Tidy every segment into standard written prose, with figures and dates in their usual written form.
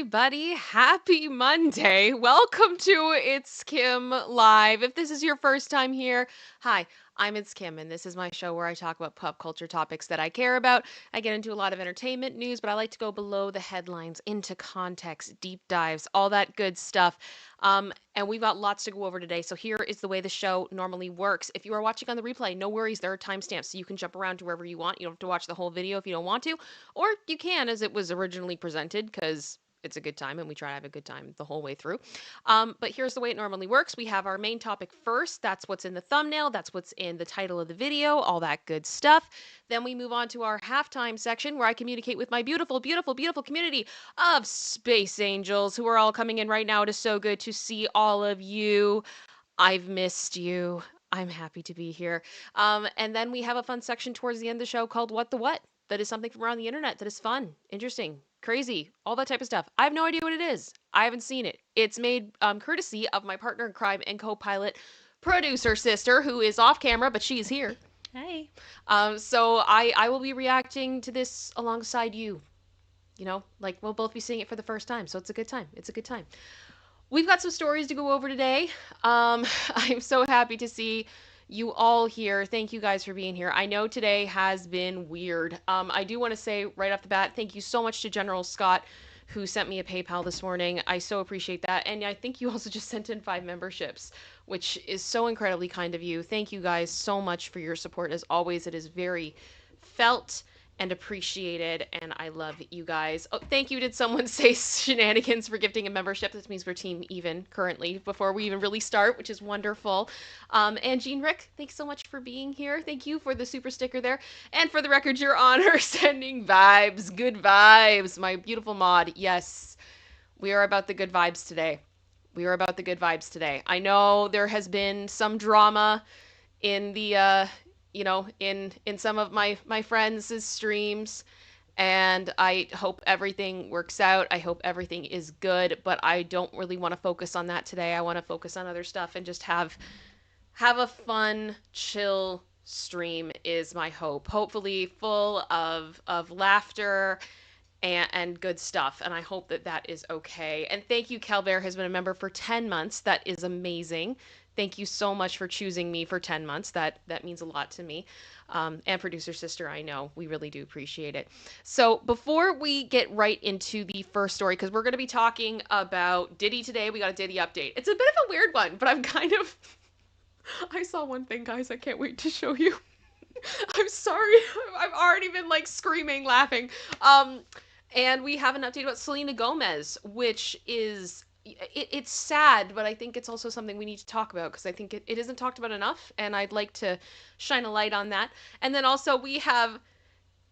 everybody. Happy Monday. Welcome to ItsKim Live. If this is your first time here, hi, I'm ItsKim, and this is my show where I talk about pop culture topics that I care about. I get into a lot of entertainment news, but I like to go below the headlines, into context, deep dives, all that good stuff. And we've got lots to go over today. So here is the way the show normally works. If you are watching on the replay, no worries, there are timestamps, so you can jump around to wherever you want. You don't have to watch the whole video if you don't want to. Or you can, as it was originally presented, because it's a good time and we try to have a good time the whole way through. But here's the way it normally works. We have our main topic first. That's what's in the thumbnail. That's what's in the title of the video, all that good stuff. Then we move on to our halftime section where I communicate with my beautiful, beautiful, beautiful community of space angels who are all coming in right now. It is so good to see all of you. I've missed you. I'm happy to be here. And then we have a fun section towards the end of the show called What the What? That is something from around the internet that is fun, interesting, crazy, all that type of stuff. I have no idea what it is. I haven't seen it. It's made courtesy of my partner in crime and co-pilot, producer sister, who is off camera, but she's here. Hey. So I will be reacting to this alongside you. You know, like we'll both be seeing it for the first time, so it's a good time. It's a good time. We've got some stories to go over today. I'm so happy to see you all here. Thank you guys for being here. I know today has been weird. I do want to say right off the bat, thank you so much to General Scott, who sent me a PayPal this morning. I so appreciate that. And I think you also just sent in 5 memberships, which is so incredibly kind of you. Thank you guys so much for your support. As always, it is very felt and appreciated, and I love you guys. Oh, thank you. Did someone say shenanigans for gifting a membership? This means we're team even currently before we even really start, which is wonderful. And Jean Rick, thanks so much for being here. Thank you for the super sticker there. And for the record, your honor, sending vibes, good vibes, my beautiful mod. Yes, we are about the good vibes today. We are about the good vibes today. I know there has been some drama in the in some of my friends' streams, and I hope everything works out. I hope everything is good, but I don't really want to focus on that today. I want to focus on other stuff and just have a fun, chill stream is my hope. Hopefully full of laughter and good stuff, and I hope that that is okay. And thank you, Calvert has been a member for 10 months. That is amazing. Thank you so much for choosing me for 10 months. That means a lot to me. And producer sister, I know we really do appreciate it. So before we get right into the first story, because we're going to be talking about Diddy today, we got a Diddy update. It's a bit of a weird one, but I'm kind of... I saw one thing, guys. I can't wait to show you. I'm sorry. I've already been like screaming, laughing. And we have an update about Selena Gomez, which is... It's sad, but I think it's also something we need to talk about because I think it isn't talked about enough, and I'd like to shine a light on that. And then also we have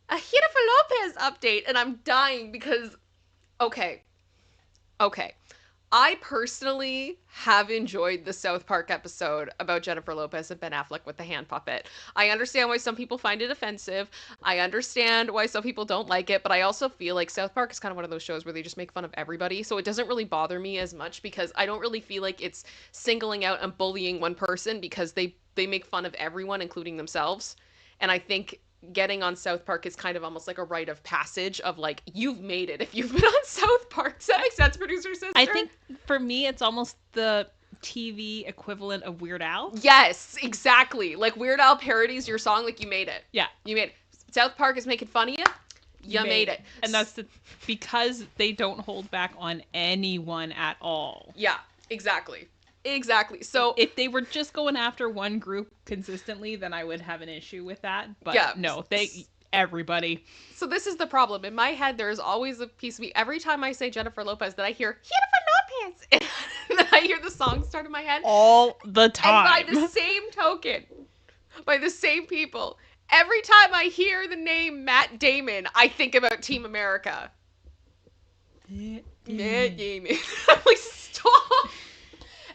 a Jennifer Lopez update, and I'm dying because, okay. I personally have enjoyed the South Park episode about Jennifer Lopez and Ben Affleck with the hand puppet. I understand why some people find it offensive. I understand why some people don't like it, but I also feel like South Park is kind of one of those shows where they just make fun of everybody, so it doesn't really bother me as much because I don't really feel like it's singling out and bullying one person because they make fun of everyone, including themselves. And I think getting on South Park is kind of almost like a rite of passage of like, you've made it if you've been on South Park. Does that make sense, producer sister? I think for me, it's almost the TV equivalent of Weird Al. Yes, exactly. Like Weird Al parodies your song, like you made it. Yeah. You made it. South Park is making fun of you. You made it. And that's because they don't hold back on anyone at all. Yeah, exactly. Exactly. So if they were just going after one group consistently, then I would have an issue with that. But yeah, no, everybody. So this is the problem. In my head, there is always a piece of me. Every time I say Jennifer Lopez, that I hear Jennifer Lopez, and then I hear the song start in my head all the time. And by the same token, by the same people, every time I hear the name Matt Damon, I think about Team America. Matt Damon. I'm like, stop.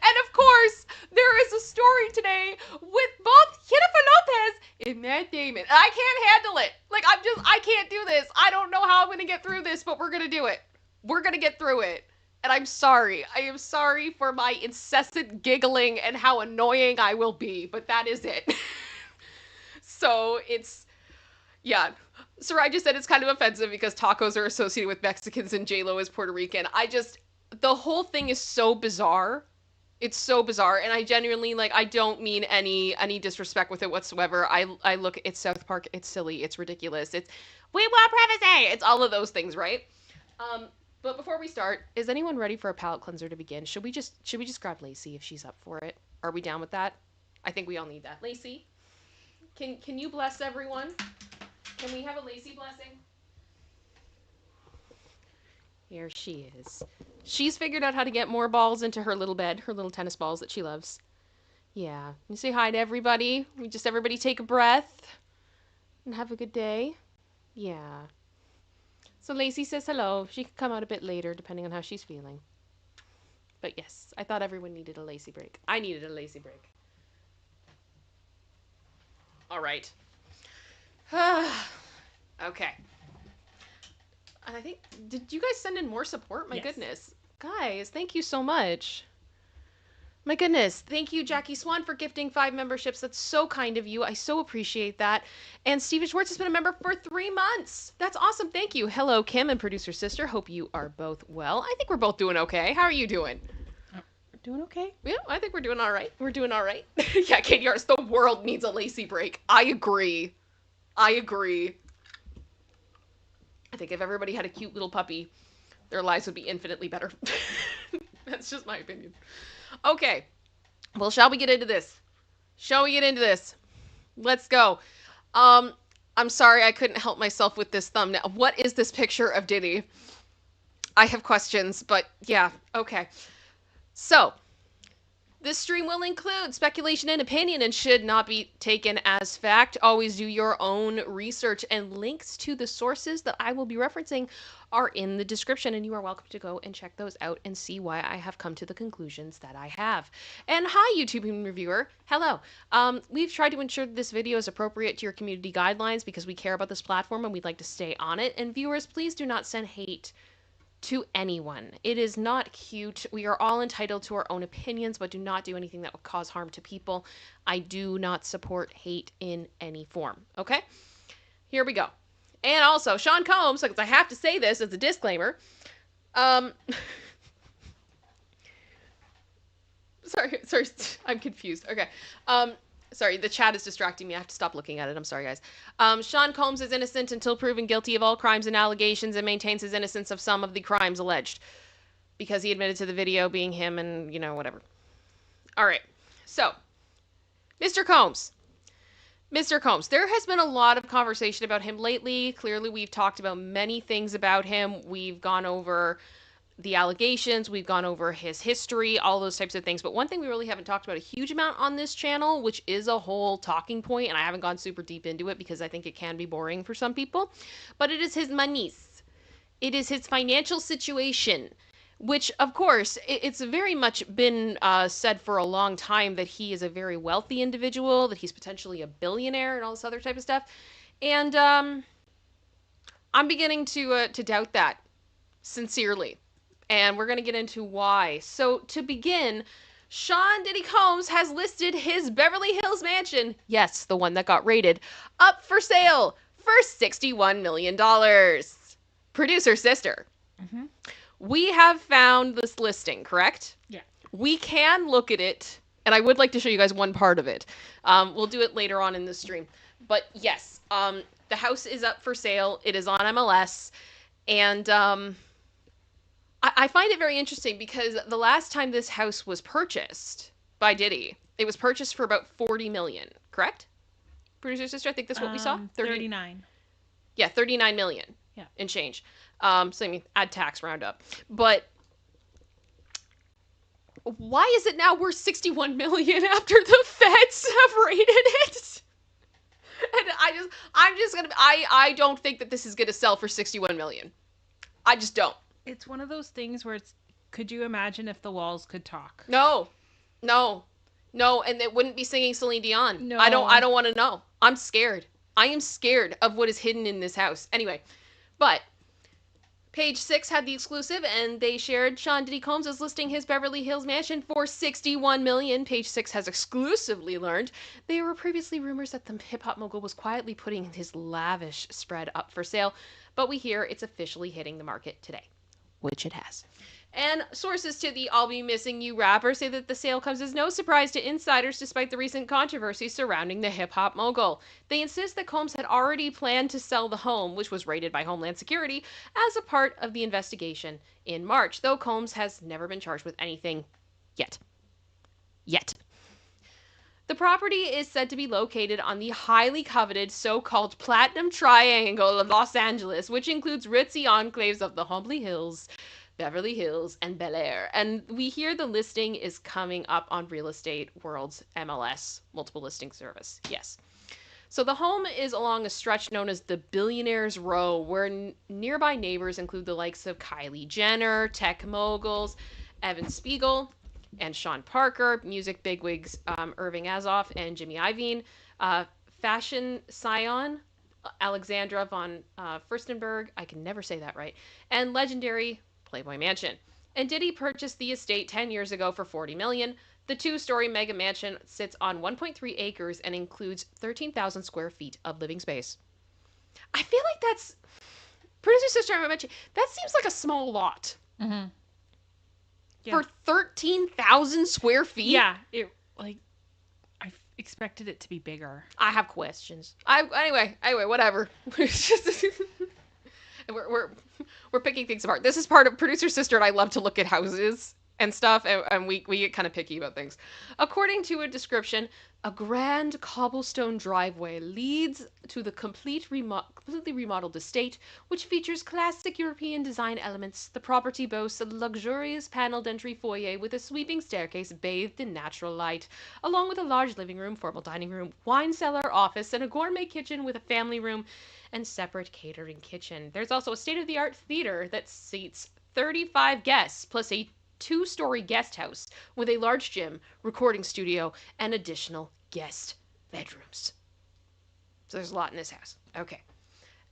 And of course, there is a story today with both Jennifer Lopez and Matt Damon. And I can't handle it. Like, I can't do this. I don't know how I'm going to get through this, but we're going to do it. We're going to get through it. And I'm sorry. I am sorry for my incessant giggling and how annoying I will be, but that is it. So it's, yeah. Sarai just said it's kind of offensive because tacos are associated with Mexicans and J.Lo is Puerto Rican. The whole thing is so bizarre. It's so bizarre, and I genuinely, like, I don't mean any disrespect with it whatsoever. I look, it's South Park, it's silly, it's ridiculous, it's we want privacy, it's all of those things, right? Um, but before we start, is anyone ready for a palate cleanser to begin? Should we just grab Lacey if she's up for it? Are we down with that? I think we all need that. Lacey, can you bless everyone? Can we have a Lacey blessing? Here she is. She's figured out how to get more balls into her little bed, her little tennis balls that she loves. Yeah. You say hi to everybody. We just everybody take a breath and have a good day. Yeah. So Lacey says hello. She can come out a bit later depending on how she's feeling. But yes, I thought everyone needed a Lacey break. I needed a Lacey break. All right. Okay. I think, did you guys send in more support? My Yes. goodness. Guys, thank you so much. My goodness. Thank you, Jackie Swan, for gifting 5 memberships. That's so kind of you. I so appreciate that. And Steven Schwartz has been a member for 3 months. That's awesome. Thank you. Hello, Kim and producer sister. Hope you are both well. I think we're both doing okay. How are you doing? We're doing okay. Yeah, I think we're doing all right. We're doing all right. Yeah, Katie Arts, the world needs a Lacey break. I agree. I agree. I think if everybody had a cute little puppy, their lives would be infinitely better. That's just my opinion. Okay. Well, shall we get into this? Shall we get into this? Let's go. I'm sorry I couldn't help myself with this thumbnail. What is this picture of Diddy? I have questions, but yeah, okay. So, this stream will include speculation and opinion and should not be taken as fact. Always do your own research, and links to the sources that I will be referencing are in the description, and you are welcome to go and check those out and see why I have come to the conclusions that I have. And hi, YouTube reviewer. Hello. We've tried to ensure that this video is appropriate to your community guidelines because we care about this platform and we'd like to stay on it. And viewers, please do not send hate to anyone. It is not cute. We are all entitled to our own opinions, but do not do anything that would cause harm to people. I do not support hate in any form. Okay? Here we go. And also, Sean Combs, because I have to say this as a disclaimer. Sorry, I'm confused. Okay. Sorry, the chat is distracting me. I have to stop looking at it. I'm sorry, guys. Sean Combs is innocent until proven guilty of all crimes and allegations and maintains his innocence of some of the crimes alleged. Because he admitted to the video being him and, whatever. All right. So, Mr. Combs. Mr. Combs, there has been a lot of conversation about him lately. Clearly, we've talked about many things about him. We've gone over the allegations, we've gone over his history, all those types of things. But one thing we really haven't talked about a huge amount on this channel, which is a whole talking point, and I haven't gone super deep into it because I think it can be boring for some people, but it is his monies. It is his financial situation, which, of course, it's very much been said for a long time that he is a very wealthy individual, that he's potentially a billionaire and all this other type of stuff. And I'm beginning to doubt that, sincerely. And we're going to get into why. So, to begin, Sean Diddy Combs has listed his Beverly Hills mansion, yes, the one that got raided, up for sale for $61 million. Producer sister. Mm-hmm. We have found this listing, correct? Yeah. We can look at it, and I would like to show you guys one part of it. We'll do it later on in the stream. But yes, the house is up for sale. It is on MLS, and I find it very interesting because the last time this house was purchased by Diddy, it was purchased for about $40 million, correct? Producer sister, I think that's what we saw. 39. Yeah, $39 million. Yeah. And change. So I mean, add tax, round up. But why is it now worth $61 million after the feds have raided it? And I don't think that this is gonna sell for $61 million. I just don't. It's one of those things where could you imagine if the walls could talk? No, and it wouldn't be singing Celine Dion. No. I don't want to know. I'm scared. I am scared of what is hidden in this house. Anyway, but Page Six had the exclusive, and they shared Sean Diddy Combs is listing his Beverly Hills mansion for $61 million. Page Six has exclusively learned there were previously rumors that the hip hop mogul was quietly putting his lavish spread up for sale, but we hear it's officially hitting the market today, which it has. And sources to the I'll Be Missing You rapper say that the sale comes as no surprise to insiders despite the recent controversy surrounding the hip hop mogul. They insist that Combs had already planned to sell the home, which was raided by Homeland Security, as a part of the investigation in March, though Combs has never been charged with anything yet. Yet. The property is said to be located on the highly coveted so-called Platinum Triangle of Los Angeles, which includes ritzy enclaves of the Holmby Hills, Beverly Hills, and Bel Air. And we hear the listing is coming up on Real Estate World's MLS, multiple listing service. Yes. So the home is along a stretch known as the Billionaires Row, where nearby neighbors include the likes of Kylie Jenner, tech moguls, Evan Spiegel, and Sean Parker, music bigwigs Irving Azoff and Jimmy Iovine, fashion scion Alexandra von Furstenberg, I can never say that right, and legendary Playboy Mansion. And Diddy purchased the estate 10 years ago for $40 million. The two-story mega mansion sits on 1.3 acres and includes 13,000 square feet of living space. I feel like that's... Producer Sister, I mentioned, that seems like a small lot. Mm-hmm. Yeah. For 13,000 square feet? Yeah, I expected it to be bigger. I have questions. Anyway, whatever. we're picking things apart. This is part of Producer Sister and I love to look at houses and stuff, and we get kind of picky about things. According to a description, a grand cobblestone driveway leads to the completely remodeled estate, which features classic European design elements. The property boasts a luxurious paneled entry foyer with a sweeping staircase bathed in natural light, along with a large living room, formal dining room, wine cellar, office, and a gourmet kitchen with a family room and separate catering kitchen. There's also a state-of-the-art theater that seats 35 guests, plus a two-story guest house with a large gym, recording studio, and additional guest bedrooms. So there's a lot in this house. Okay.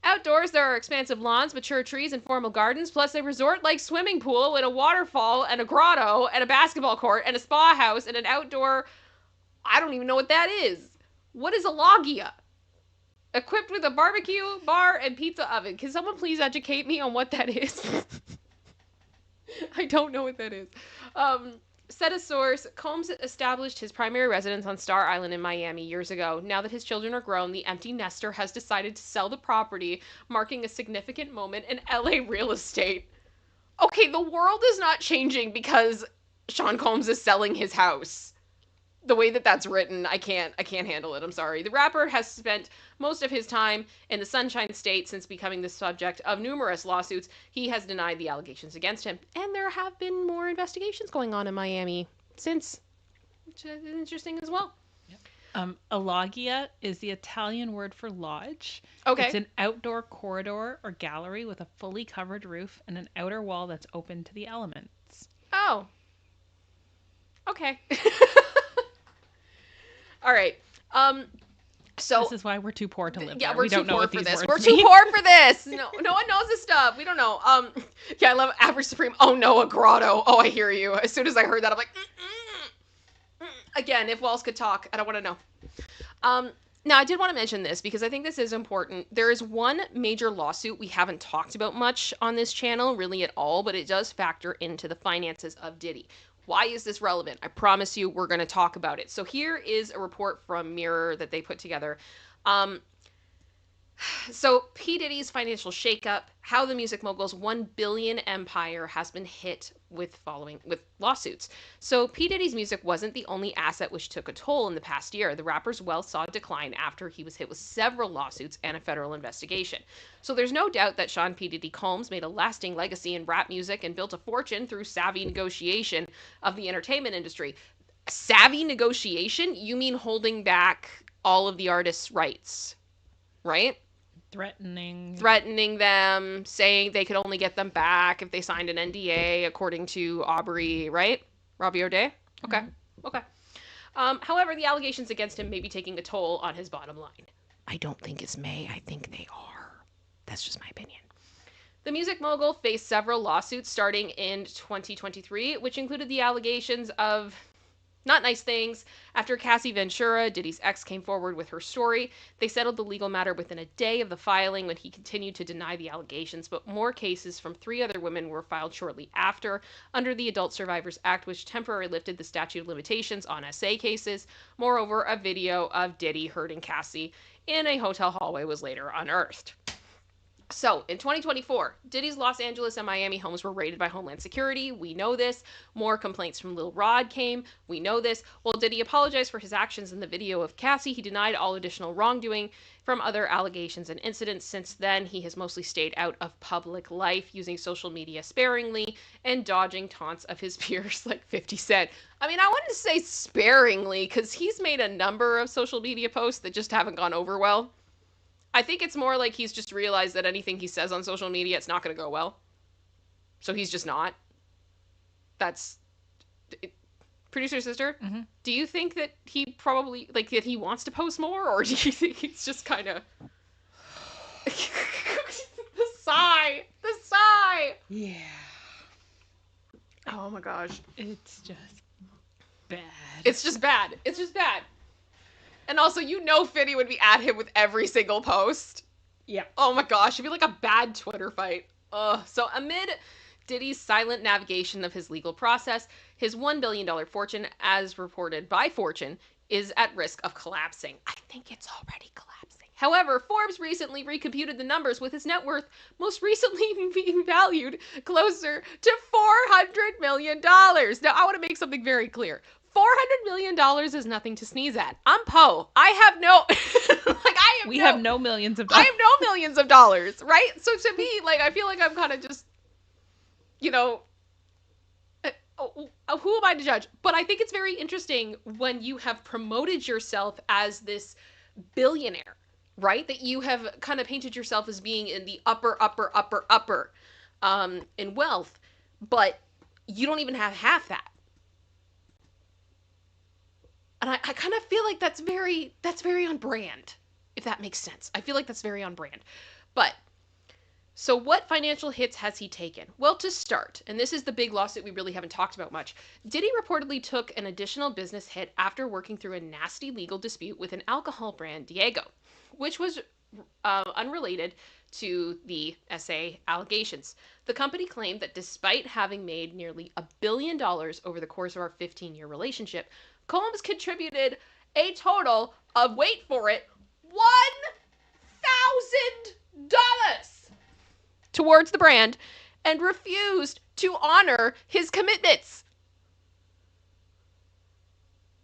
Outdoors, there are expansive lawns, mature trees, and formal gardens, plus a resort-like swimming pool and a waterfall and a grotto and a basketball court and a spa house and an outdoor... I don't even know what that is. What is a loggia? Equipped with a barbecue, bar, and pizza oven. Can someone please educate me on what that is? I don't know what that is. Said a source, Combs established his primary residence on Star Island in Miami years ago. Now that his children are grown, the empty nester has decided to sell the property, marking a significant moment in LA real estate. Okay, the world is not changing because Sean Combs is selling his house. The way that that's written, I can't handle it. I'm sorry. The rapper has spent most of his time in the Sunshine State since becoming the subject of numerous lawsuits. He has denied the allegations against him, and there have been more investigations going on in Miami since, which is interesting as well. A loggia is the Italian word for lodge. Okay. It's an outdoor corridor or gallery with a fully covered roof and an outer wall that's open to the elements. Oh. Okay. All right. So this is why we're too poor to live there. We're we too don't know poor what for these this. words We're mean. too poor for this. No one knows this stuff. We don't know. Yeah, I love Average Supreme. Oh no, a grotto. Oh, I hear you. As soon as I heard that, I'm like, Again, if walls could talk, I don't want to know. Now, I did want to mention this because I think this is important. There is one major lawsuit we haven't talked about much on this channel, really at all, but it does factor into the finances of Diddy. Why is this relevant? I promise you we're going to talk about it. So here is a report from Mirror that they put together. So P. Diddy's financial shakeup, how the music mogul's $1 billion empire has been hit with lawsuits. So P. Diddy's music wasn't the only asset which took a toll in the past year. The rapper's wealth saw a decline after he was hit with several lawsuits and a federal investigation. So there's no doubt that Sean P. Diddy Combs made a lasting legacy in rap music and built a fortune through savvy negotiation of the entertainment industry. Savvy negotiation? You mean holding back all of the artists' rights, right? Threatening them, saying they could only get them back if they signed an NDA, according to Aubrey, right? Robbie O'Day? Okay. Mm-hmm. Okay. However, the allegations against him may be taking a toll on his bottom line. I don't think it's may. I think they are. That's just my opinion. The music mogul faced several lawsuits starting in 2023, which included the allegations of not nice things. After Cassie Ventura, Diddy's ex, came forward with her story, they settled the legal matter within a day of the filing when he continued to deny the allegations, but more cases from 3 other women were filed shortly after under the Adult Survivors Act, which temporarily lifted the statute of limitations on SA cases. Moreover, a video of Diddy hurting Cassie in a hotel hallway was later unearthed. So, in 2024, Diddy's Los Angeles and Miami homes were raided by Homeland Security. We know this. More complaints from Lil Rod came. We know this. Well, Diddy apologized for his actions in the video of Cassie. He denied all additional wrongdoing from other allegations and incidents. Since then, he has mostly stayed out of public life, using social media sparingly and dodging taunts of his peers like 50 Cent. I mean, I wanted to say sparingly because he's made a number of social media posts that just haven't gone over well. I think it's more like he's just realized that anything he says on social media, it's not going to go well. So he's just not. That's... Producer sister, do you think that he probably, like, that he wants to post more? Or do you think he's just kind of... The sigh! The sigh! Yeah. Oh my gosh. It's just bad. It's just bad. It's just bad. And also, you know Finny would be at him with every single post. Yeah. Oh my gosh, it'd be like a bad Twitter fight. Ugh. So amid Diddy's silent navigation of his legal process, his $1 billion fortune, as reported by Fortune, is at risk of collapsing. I think it's already collapsing. However, Forbes recently recomputed the numbers, with his net worth most recently being valued closer to $400 million. Now, I want to make something very clear. $400 million is nothing to sneeze at. I'm Poe. I have no, We have no millions of dollars. I have no millions of dollars, right? So to me, like, I feel like I'm kind of just, you know, who am I to judge? But I think it's very interesting when you have promoted yourself as this billionaire, right? That you have kind of painted yourself as being in the upper, in wealth, but you don't even have half that. And I kind of feel like that's very on brand, if that makes sense. I feel like that's very on brand. But, so what financial hits has he taken? Well, to start, and this is the big lawsuit we really haven't talked about much, Diddy reportedly took an additional business hit after working through a nasty legal dispute with an alcohol brand, Diego, which was unrelated to the SA allegations. The company claimed that despite having made nearly $1 billion over the course of our 15-year relationship, Combs contributed a total of, wait for it, $1,000 towards the brand and refused to honor his commitments.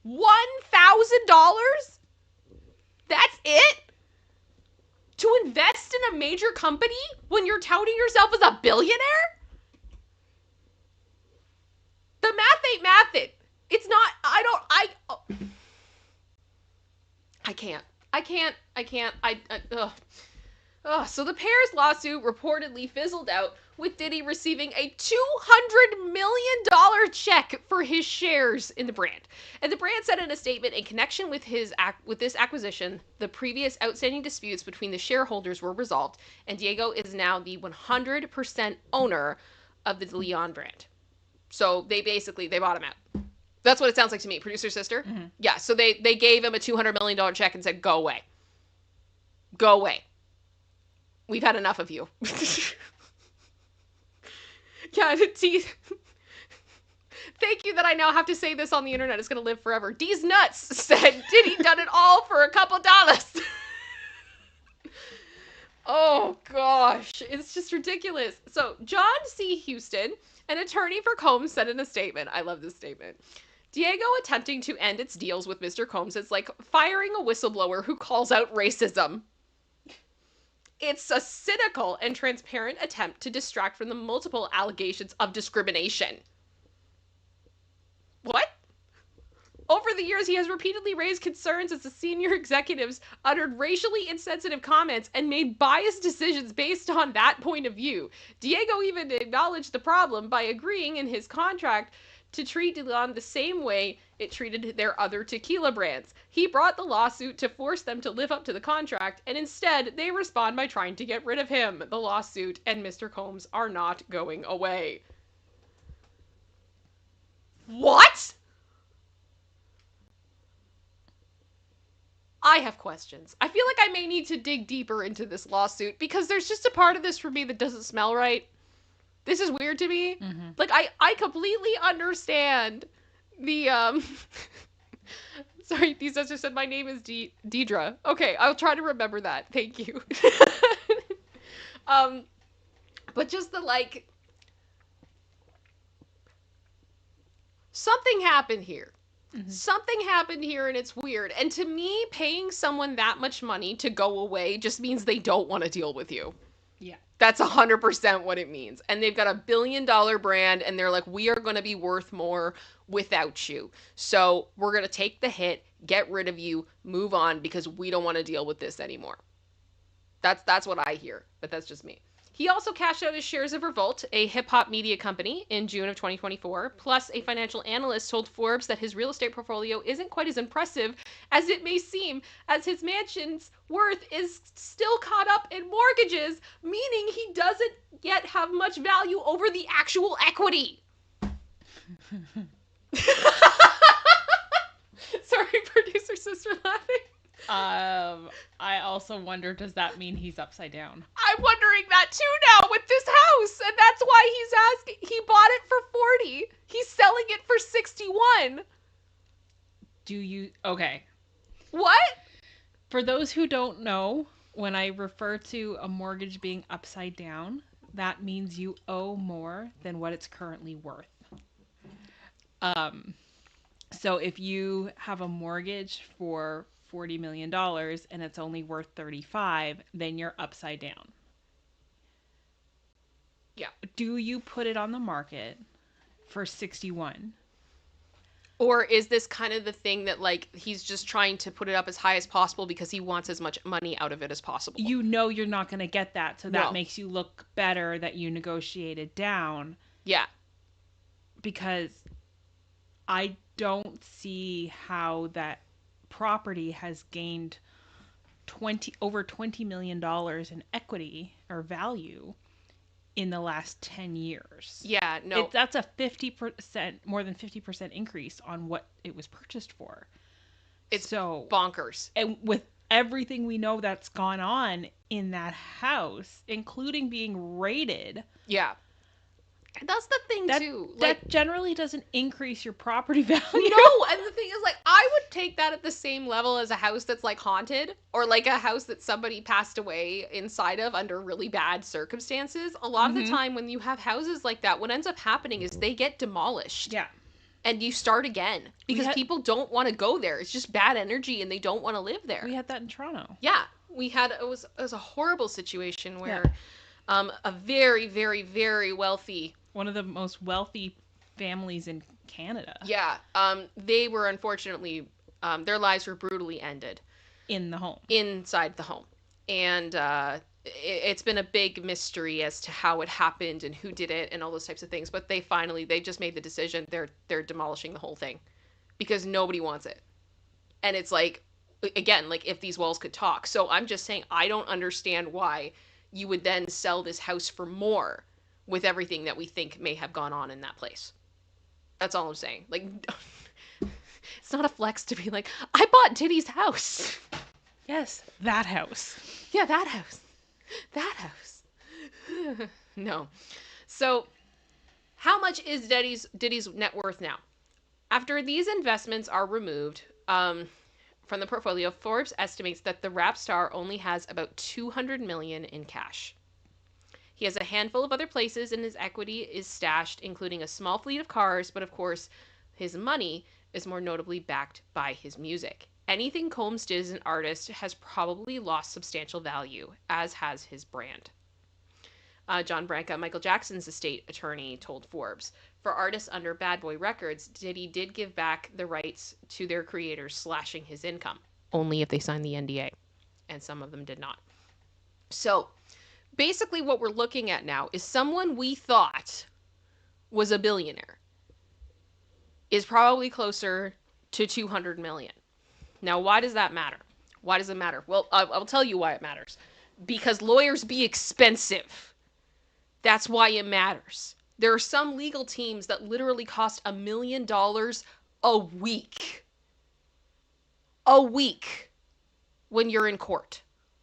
$1,000? That's it? To invest in a major company when you're touting yourself as a billionaire? The math ain't mathin'. It's not, So the pair's lawsuit reportedly fizzled out, with Diddy receiving a $200 million check for his shares in the brand. And the brand said in a statement, in connection with this acquisition, the previous outstanding disputes between the shareholders were resolved, and Diego is now the 100% owner of the Leon brand. So they bought him out. That's what it sounds like to me. Producer sister? Mm-hmm. Yeah, so they gave him a $200 million check and said, go away. Go away. We've had enough of you. Yeah, see, thank you that I now have to say this on the internet. It's going to live forever. D's nuts said Diddy done it all for a couple dollars. Oh, gosh. It's just ridiculous. So John C. Houston, an attorney for Combs, said in a statement, I love this statement, Diego attempting to end its deals with Mr. Combs is like firing a whistleblower who calls out racism. It's a cynical and transparent attempt to distract from the multiple allegations of discrimination. What? Over the years, he has repeatedly raised concerns as the senior executives uttered racially insensitive comments and made biased decisions based on that point of view. Diego even acknowledged the problem by agreeing in his contract to treat Dylan the same way it treated their other tequila brands. He brought the lawsuit to force them to live up to the contract, and instead, they respond by trying to get rid of him. The lawsuit and Mr. Combs are not going away. What? I have questions. I feel like I may need to dig deeper into this lawsuit because there's just a part of this for me that doesn't smell right. This is weird to me. Mm-hmm. Like, I completely understand the, sorry, these sister said my name is Deidre. Okay, I'll try to remember that. Thank you. But just the, like, something happened here. Mm-hmm. Something happened here and it's weird. And to me, paying someone that much money to go away just means they don't want to deal with you. Yeah. That's 100% what it means. And they've got a $1 billion brand and they're like, we are going to be worth more without you. So we're going to take the hit, get rid of you, move on because we don't want to deal with this anymore. That's what I hear, but that's just me. He also cashed out his shares of Revolt, a hip-hop media company, in June of 2024. Plus, a financial analyst told Forbes that his real estate portfolio isn't quite as impressive as it may seem, as his mansion's worth is still caught up in mortgages, meaning he doesn't yet have much value over the actual equity. Sorry, producer sister laughing. I also wonder, does that mean he's upside down? I'm wondering that too now with this house, and that's why he's asking. He bought it for 40. He's selling it for 61. Okay. What? For those who don't know, when I refer to a mortgage being upside down, that means you owe more than what it's currently worth. So if you have a mortgage for $40 million and it's only worth 35, then you're upside down. Yeah. Do you put it on the market for 61? Or is this kind of the thing that, like, he's just trying to put it up as high as possible because he wants as much money out of it as possible? You know you're not going to get that, so that makes you look better that you negotiated down. Yeah. Because I don't see how that property has gained over $20 million in equity or value in the last 10 years. Yeah, no. That's a 50%, more than 50% increase on what it was purchased for. It's so bonkers. And with everything we know that's gone on in that house, including being raided. Yeah. That's the thing, too. Like, that generally doesn't increase your property value. No, and the thing is, like, I would take that at the same level as a house that's, like, haunted, or, like, a house that somebody passed away inside of under really bad circumstances. A lot of the time when you have houses like that, what ends up happening is they get demolished. Yeah. And you start again. Because people don't want to go there. It's just bad energy, and they don't want to live there. We had that in Toronto. Yeah. It was a horrible situation where a very, very, very wealthy... One of the most wealthy families in Canada. Yeah. They were unfortunately, their lives were brutally ended. In the home. Inside the home. And it's been a big mystery as to how it happened and who did it and all those types of things. But they just made the decision they're demolishing the whole thing. Because nobody wants it. And it's like, again, like if these walls could talk. So I'm just saying, I don't understand why you would then sell this house for more with everything that we think may have gone on in that place. That's all I'm saying. Like, it's not a flex to be like, I bought Diddy's house. Yes, that house. Yeah, that house. That house. No. So, how much is Diddy's net worth now? After these investments are removed from the portfolio, Forbes estimates that the rap star only has about $200 million in cash. He has a handful of other places and his equity is stashed, including a small fleet of cars, but of course, his money is more notably backed by his music. Anything Combs did as an artist has probably lost substantial value, as has his brand. John Branca, Michael Jackson's estate attorney, told Forbes, for artists under Bad Boy Records, Diddy did give back the rights to their creators, slashing his income. Only if they signed the NDA. And some of them did not. So, basically what we're looking at now is someone we thought was a billionaire is probably closer to 200 million. Now, why does that matter? Why does it matter? Well, I'll tell you why it matters. Because lawyers be expensive. That's why it matters. There are some legal teams that literally cost $1 million a week. A week when you're in court.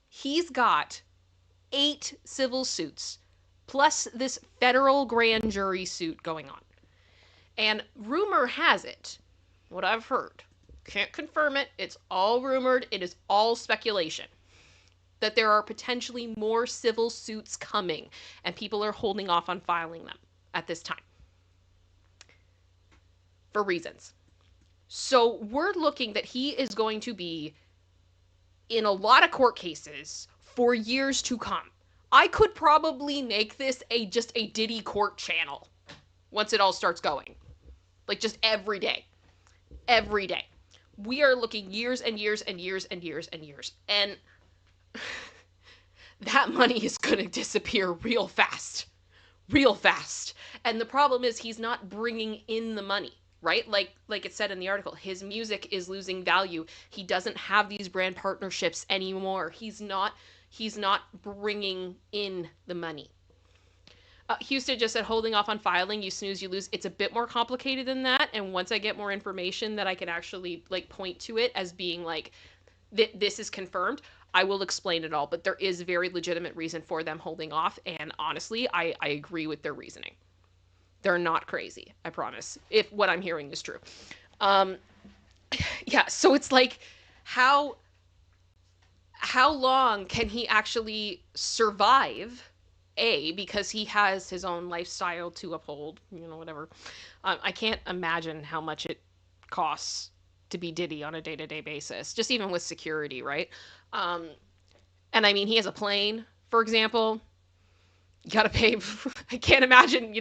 He's got 8 civil suits plus this federal grand jury suit going on. And rumor has it, what I've heard, can't confirm it, it's all rumored, it is all speculation, that there are potentially more civil suits coming and people are holding off on filing them at this time for reasons. So we're looking that he is going to be in a lot of court cases for years to come. I could probably make this just a Diddy court channel once it all starts going. Like just every day. Every day. We are looking years and years and years and years and years. And that money is going to disappear real fast. Real fast. And the problem is he's not bringing in the money, right? Like it said in the article, his music is losing value. He doesn't have these brand partnerships anymore. He's not bringing in the money. Houston just said, holding off on filing, you snooze, you lose. It's a bit more complicated than that. And once I get more information that I can actually like point to it as being like, this is confirmed, I will explain it all. But there is a very legitimate reason for them holding off. And honestly, I agree with their reasoning. They're not crazy, I promise, if what I'm hearing is true. Yeah, so it's like, how long can he actually survive? Because he has his own lifestyle to uphold, whatever. I can't imagine how much it costs to be Diddy on a day-to-day basis, just even with security, right? And I mean, he has a plane, for example. You gotta pay. I can't imagine,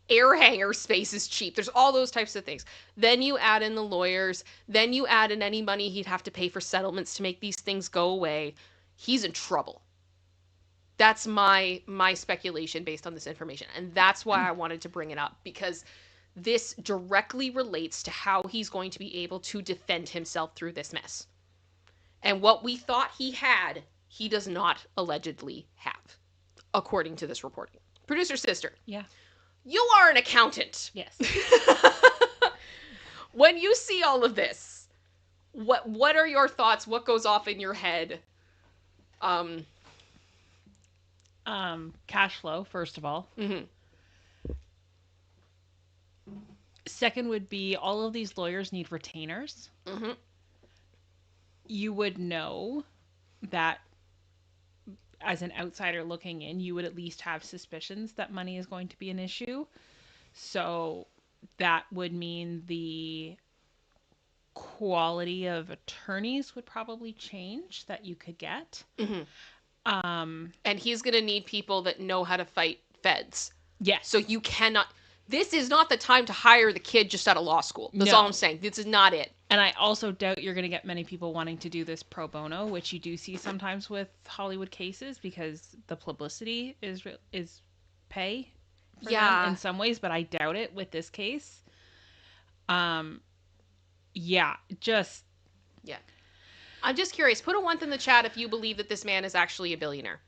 air hangar space is cheap. There's all those types of things. Then you add in the lawyers. Then you add in any money he'd have to pay for settlements to make these things go away. He's in trouble. That's my speculation based on this information. And that's why I wanted to bring it up, because this directly relates to how he's going to be able to defend himself through this mess. And what we thought he had, he does not allegedly have, according to this reporting. Producer sister. Yeah. You are an accountant. Yes. When you see all of this, what are your thoughts? What goes off in your head? Cash flow, first of all. Mm-hmm. Second would be all of these lawyers need retainers. Mm-hmm. You would know that as an outsider looking in, you would at least have suspicions that money is going to be an issue. So that would mean the quality of attorneys would probably change that you could get. Mm-hmm. And he's going to need people that know how to fight feds. Yes. So you cannot... This is not the time to hire the kid just out of law school. That's all I'm saying. This is not it. And I also doubt you're going to get many people wanting to do this pro bono, which you do see sometimes with Hollywood cases, because the publicity is pay for them in some ways, but I doubt it with this case. Yeah. I'm just curious. Put a 1 in the chat if you believe that this man is actually a billionaire.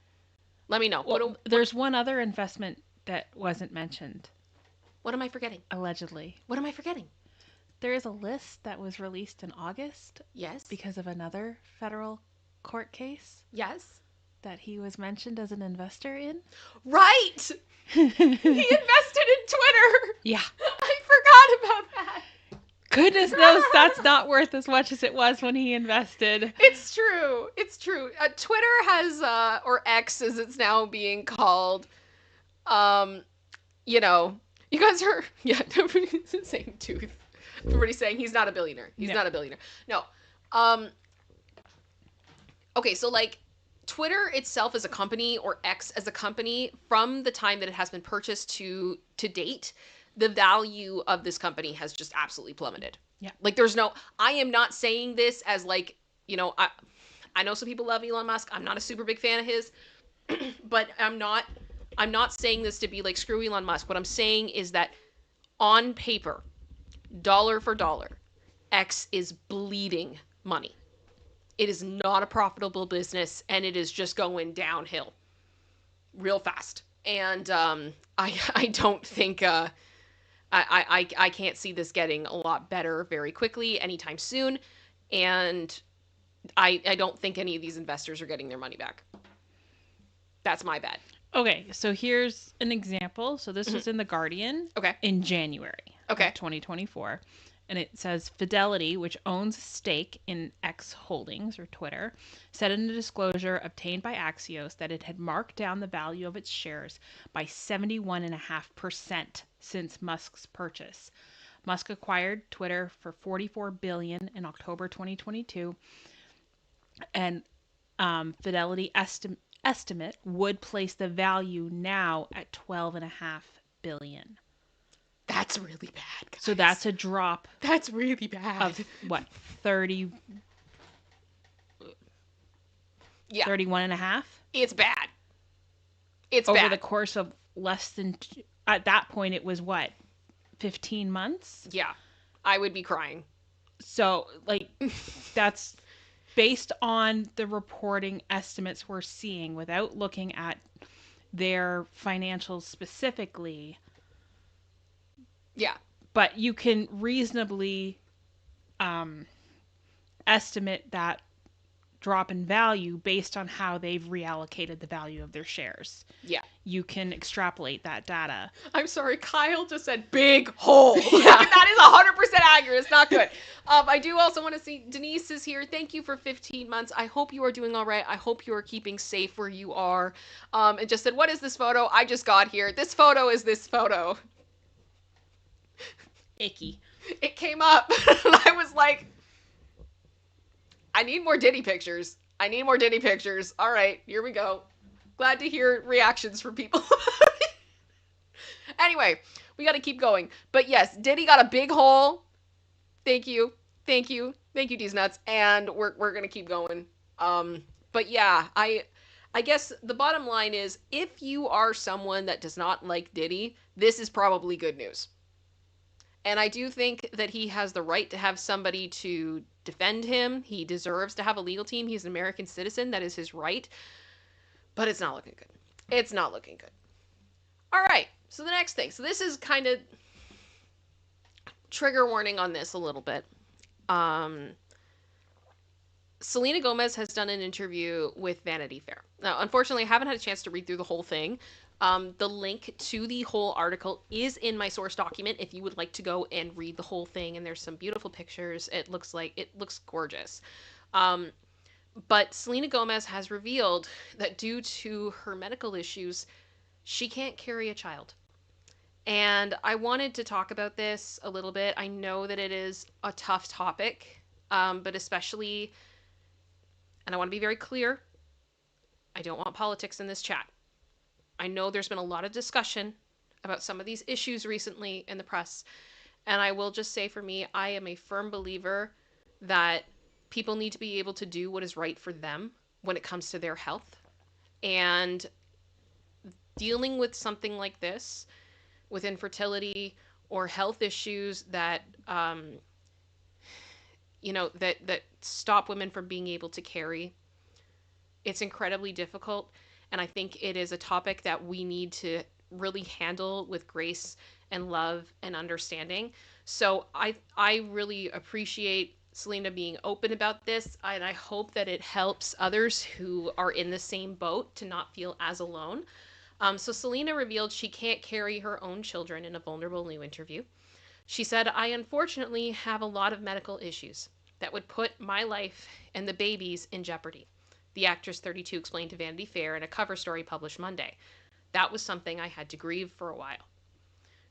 Let me know. Well, there's one other investment that wasn't mentioned. What am I forgetting? Allegedly. What am I forgetting? There is a list that was released in August. Yes. Because of another federal court case. Yes. That he was mentioned as an investor in. Right! He invested in Twitter! Yeah. I forgot about that. Goodness knows that's not worth as much as it was when he invested. It's true. It's true. Twitter has, or X as it's now being called, you guys are, everybody's the same tooth. Everybody's saying he's not a billionaire. He's not a billionaire. No. Okay, so like Twitter itself as a company, or X as a company, from the time that it has been purchased to date, the value of this company has just absolutely plummeted. Yeah. Like I am not saying this as like, I know some people love Elon Musk. I'm not a super big fan of his, but I'm not saying this to be like, screw Elon Musk. What I'm saying is that on paper, dollar for dollar, X is bleeding money. It is not a profitable business, and it is just going downhill real fast. And I don't think I can't see this getting a lot better very quickly anytime soon. And I don't think any of these investors are getting their money back. That's my bet. Okay, so here's an example. So this Mhm. was in The Guardian Okay. in January Okay. of 2024. And it says Fidelity, which owns a stake in X Holdings or Twitter, said in a disclosure obtained by Axios that it had marked down the value of its shares by 71.5% since Musk's purchase. Musk acquired Twitter for $44 billion in October 2022, and Fidelity estimate would place the value now at 12.5 billion. That's really bad, So guys. that's a drop That's really bad. of what, 30, Yeah, 31 and a half it's bad. It's over the bad. course of less than, at that point it was what, 15 months? Yeah, I would be crying. So like that's based on the reporting estimates we're seeing without looking at their financials specifically, Yeah, but you can reasonably um, estimate that drop in value based on how they've reallocated the value of their shares. yeah. You can extrapolate that data. I'm sorry, Kyle just said big hole. Yeah. That is 100% accurate. It's not good. I do also want to see Denise is here. Thank you for 15 months. I hope you are doing all right. I hope you are keeping safe where you are. And just said, what is this photo? I just got here. This photo is this photo. Icky. It came up, and I was like, I need more Diddy pictures. I need more Diddy pictures. All right, here we go. Glad to hear reactions from people. Anyway, we got to keep going. But yes, Diddy got a big hole. Thank you. Thank you. Thank you, D's Nuts. And we're going to keep going. But yeah, I guess the bottom line is if you are someone that does not like Diddy, this is probably good news. And I do think that he has the right to have somebody to defend him. He deserves to have a legal team. He's an American citizen. That is his right. But it's not looking good. It's not looking good. All right. So the next thing. So this is kind of trigger warning on this a little bit. Um, Selena Gomez has done an interview with Vanity Fair. Now, unfortunately, I haven't had a chance to read through the whole thing. The link to the whole article is in my source document if you would like to go and read the whole thing. And there's some beautiful pictures. It looks gorgeous. Um, but Selena Gomez has revealed that due to her medical issues, she can't carry a child. And I wanted to talk about this a little bit. I know that it is a tough topic, but especially, and I want to be very clear, I don't want politics in this chat. I know there's been a lot of discussion about some of these issues recently in the press. And I will just say for me, I am a firm believer that people need to be able to do what is right for them when it comes to their health. And dealing with something like this, with infertility or health issues that that stop women from being able to carry, it's incredibly difficult. And I think it is a topic that we need to really handle with grace and love and understanding. So I really appreciate Selena being open about this, and I hope that it helps others who are in the same boat to not feel as alone. So Selena revealed she can't carry her own children in a vulnerable new interview. She said, I unfortunately have a lot of medical issues that would put my life and the baby's in jeopardy. The actress 32 explained to Vanity Fair in a cover story published Monday. That was something I had to grieve for a while.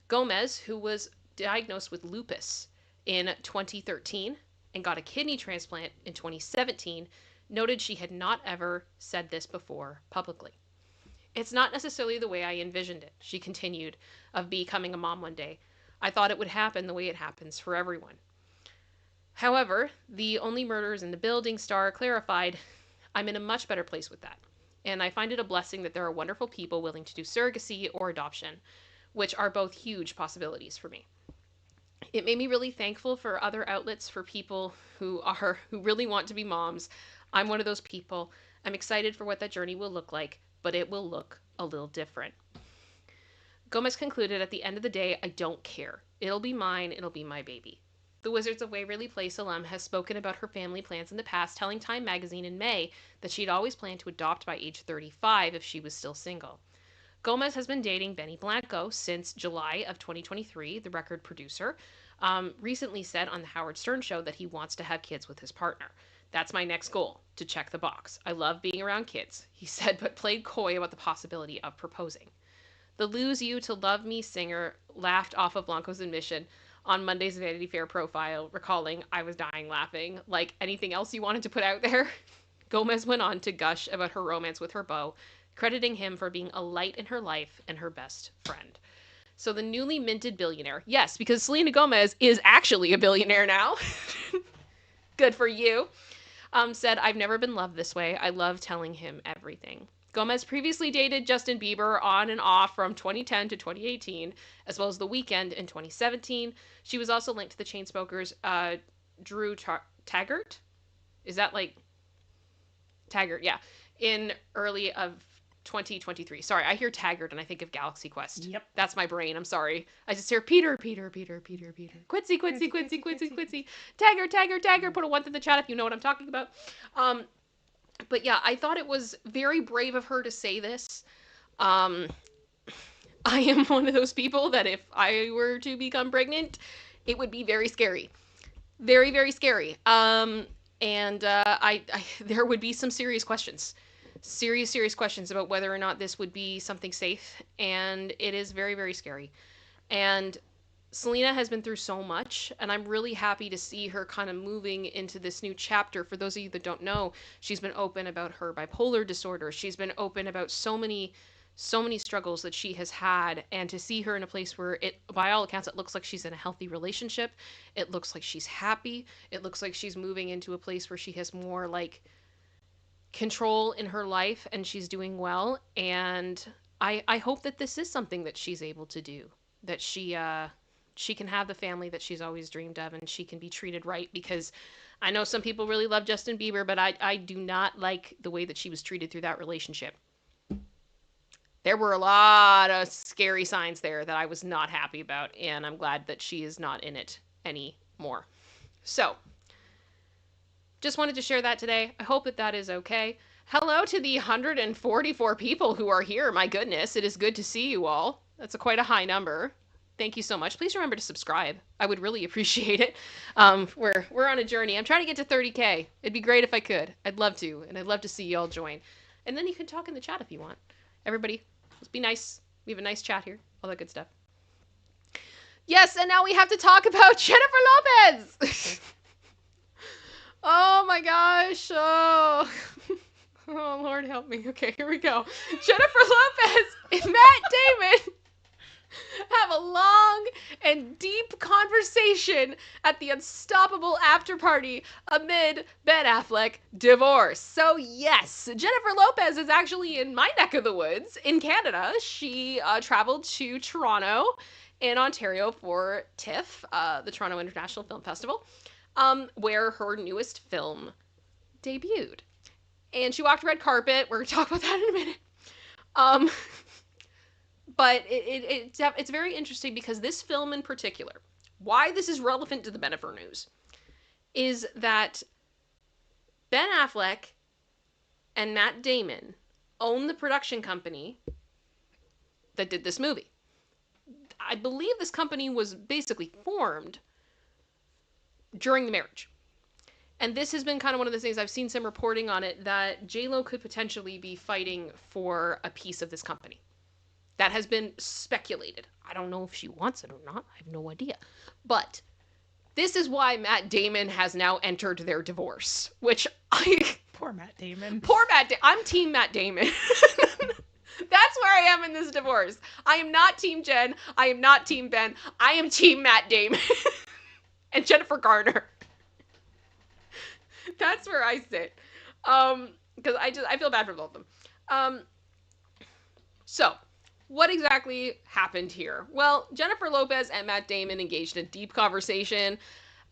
Gomez, who was diagnosed with lupus in 2013 and got a kidney transplant in 2017, noted she had not ever said this before publicly. It's not necessarily the way I envisioned it, she continued, of becoming a mom one day. I thought it would happen the way it happens for everyone. However, the Only Murders in the Building star clarified, I'm in a much better place with that. And I find it a blessing that there are wonderful people willing to do surrogacy or adoption, which are both huge possibilities for me. It made me really thankful for other outlets for people who really want to be moms. I'm one of those people. I'm excited for what that journey will look like, but it will look a little different. Gomez concluded, at the end of the day, I don't care. It'll be mine, it'll be my baby. The Wizards of Waverly Place alum has spoken about her family plans in the past, telling Time magazine in May that she'd always planned to adopt by age 35 if she was still single. Gomez has been dating Benny Blanco since July of 2023, the record producer. Recently said on the Howard Stern show that he wants to have kids with his partner. That's my next goal, to check the box. I love being around kids, he said, but played coy about the possibility of proposing. The Lose You to Love Me singer laughed off of Blanco's admission on Monday's Vanity Fair profile, recalling, I was dying laughing. Like anything else you wanted to put out there? Gomez went on to gush about her romance with her beau, crediting him for being a light in her life and her best friend. So the newly minted billionaire, yes, because Selena Gomez is actually a billionaire now. Good for you. Said, I've never been loved this way. I love telling him everything. Gomez previously dated Justin Bieber on and off from 2010 to 2018, as well as The Weeknd in 2017. She was also linked to the Chainsmokers' Drew Taggart. Is that like Taggart? Yeah, in early of 2023. Sorry, I hear Taggart and I think of Galaxy Quest. Yep. That's my brain. I'm sorry. I just hear Peter. Quincy. Taggart. Put a 1 in the chat if you know what I'm talking about. But yeah, I thought it was very brave of her to say this. I am one of those people that if I were to become pregnant, it would be very scary. Very, very scary. And there would be some serious questions. Serious questions about whether or not this would be something safe. And it is very, very scary. And Selena has been through so much, and I'm really happy to see her kind of moving into this new chapter. For those of you that don't know, she's been open about her bipolar disorder. She's been open about so many struggles that she has had, and to see her in a place where it, by all accounts, it looks like she's in a healthy relationship. It looks like she's happy. It looks like she's moving into a place where she has more like control in her life and she's doing well. And I hope that this is something that she's able to do, that she can have the family that she's always dreamed of, and she can be treated right, because I know some people really love Justin Bieber, but I do not like the way that she was treated through that relationship. There were a lot of scary signs there that I was not happy about, and I'm glad that she is not in it anymore. So, just wanted to share that today. I hope that that is okay. Hello to the 144 people who are here. My goodness, it is good to see you all. That's quite a high number. Thank you so much. Please remember to subscribe. I would really appreciate it. We're on a journey. I'm trying to get to 30K. It'd be great if I could. I'd love to, and I'd love to see you all join. And then you can talk in the chat if you want. Everybody, let's be nice. We have a nice chat here. All that good stuff. Yes, and now we have to talk about Jennifer Lopez. Oh my gosh. Oh. Oh, Lord help me. Okay, here we go. Jennifer Lopez and Matt Damon have a long and deep conversation at the Unstoppable after party amid Ben Affleck divorce. So yes, Jennifer Lopez is actually in my neck of the woods in Canada. She traveled to Toronto in Ontario for TIFF, the Toronto International Film Festival, where her newest film debuted. And she walked red carpet. We're going to talk about that in a minute. But it's very interesting because this film in particular, why this is relevant to the Bennifer news, is that Ben Affleck and Matt Damon own the production company that did this movie. I believe this company was basically formed during the marriage. And this has been kind of one of the things, I've seen some reporting on it, that J.Lo could potentially be fighting for a piece of this company. That has been speculated. I don't know if she wants it or not. I have no idea. But this is why Matt Damon has now entered their divorce, which I... Poor Matt Damon. Poor Matt Damon. I'm team Matt Damon. That's where I am in this divorce. I am not team Jen. I am not team Ben. I am team Matt Damon. And Jennifer Garner. That's where I sit. Because I feel bad for both of them. So, What exactly happened here? Well, Jennifer Lopez and Matt Damon engaged in a deep conversation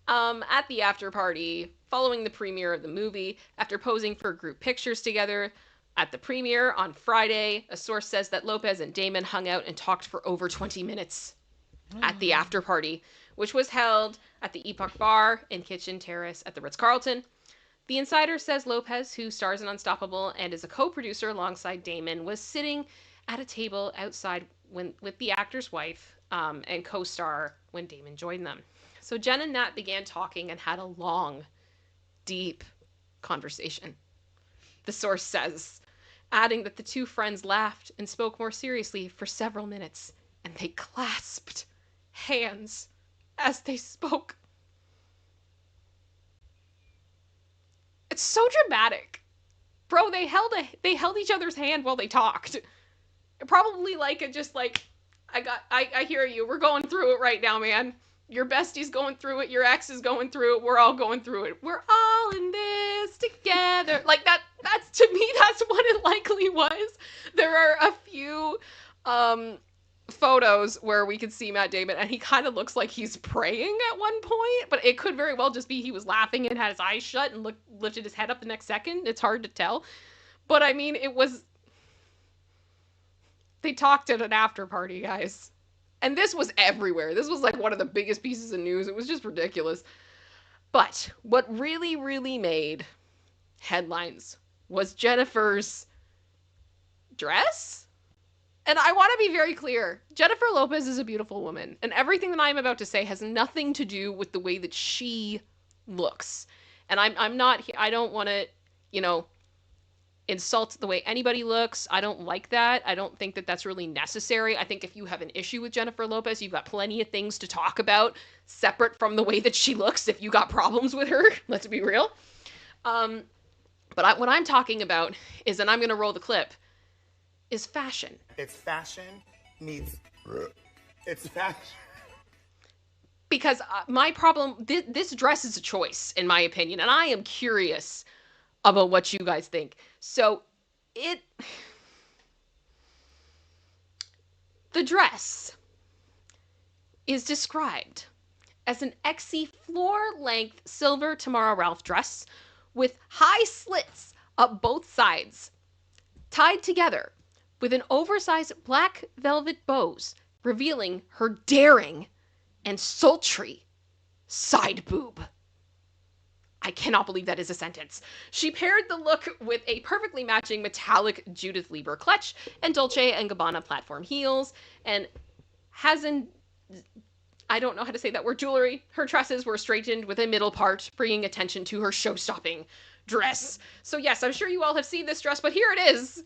at the after party following the premiere of the movie. After posing for group pictures together at the premiere on Friday, a source says that Lopez and Damon hung out and talked for over 20 minutes at the after party, which was held at the Epoch Bar and Kitchen Terrace at the Ritz-Carlton. The Insider says Lopez, who stars in Unstoppable and is a co-producer alongside Damon, was sitting at a table outside with the actor's wife and co-star when Damon joined them. So Jen and Nat began talking and had a long, deep conversation, the source says, adding that the two friends laughed and spoke more seriously for several minutes, and they clasped hands as they spoke. It's so dramatic. Bro, they held each other's hand while they talked. Probably I hear you. We're going through it right now, man. Your bestie's going through it. Your ex is going through it. We're all going through it. We're all in this together. Like that's to me, that's what it likely was. There are a few photos where we could see Matt Damon and he kind of looks like he's praying at one point, but it could very well just be he was laughing and had his eyes shut and lifted his head up the next second. It's hard to tell. But I mean, they talked at an after party, guys. And this was everywhere. This was like one of the biggest pieces of news. It was just ridiculous. But what really, really made headlines was Jennifer's dress. And I want to be very clear. Jennifer Lopez is a beautiful woman. And everything that I'm about to say has nothing to do with the way that she looks. And I'm not, I don't want to, insult the way anybody looks. I don't like that. I don't think that that's really necessary. I think if you have an issue with Jennifer Lopez, you've got plenty of things to talk about separate from the way that she looks if you got problems with her. Let's be real. But what I'm talking about is, and I'm going to roll the clip, is fashion. It's fashion meets... It's fashion. Because my problem, this dress is a choice, in my opinion, and I am curious about what you guys think. So, the dress is described as an exy floor-length silver Tamara Ralph dress with high slits up both sides, tied together with an oversized black velvet bows, revealing her daring and sultry side boob. I cannot believe that is a sentence. She paired the look with a perfectly matching metallic Judith Lieber clutch and Dolce & Gabbana platform heels, and I don't know how to say that word, jewelry. Her tresses were straightened with a middle part, bringing attention to her show-stopping dress. So yes, I'm sure you all have seen this dress, but here it is.